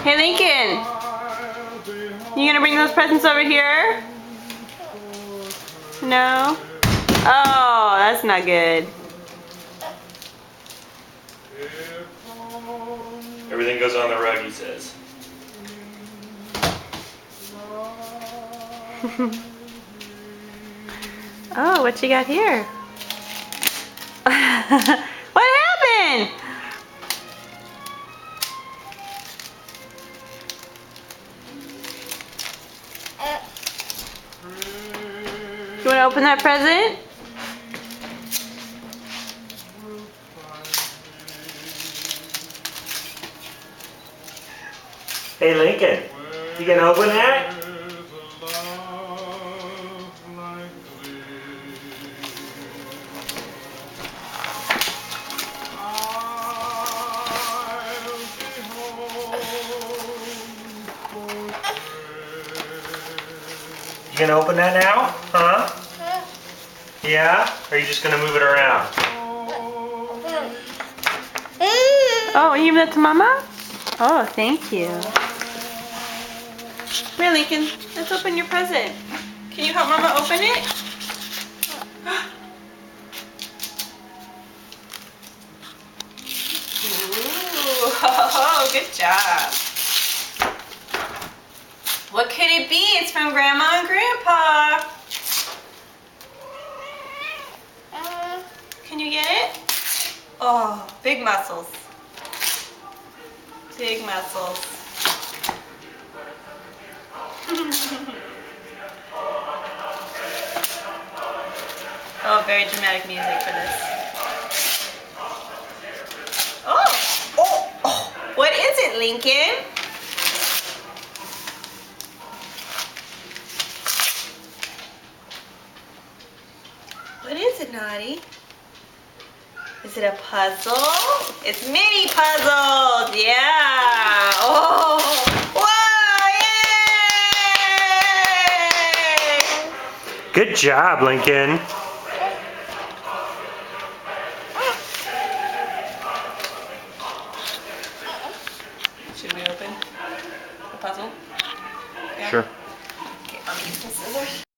Hey Lincoln, you gonna bring those presents over here? No? Oh, that's not good. Everything goes on the rug, he says. Oh, what you got here? What happened? You want to open that present? Hey Lincoln, you gonna open that? You gonna open that now? Huh? Yeah? Or are you just gonna move it around? Oh, you give that to Mama? Oh, thank you. Come here, Lincoln. Let's open your present. Can you help Mama open it? Ooh, oh, good job. What could it be? It's from Grandma and Grandpa. Can you get it? Oh, big muscles. Big muscles. Oh, very dramatic music for this. Oh, what is it, Lincoln? What is it, Naughty? Is it a puzzle? It's mini puzzles, yeah. Oh, whoa, yay! Good job, Lincoln. Should we open the puzzle?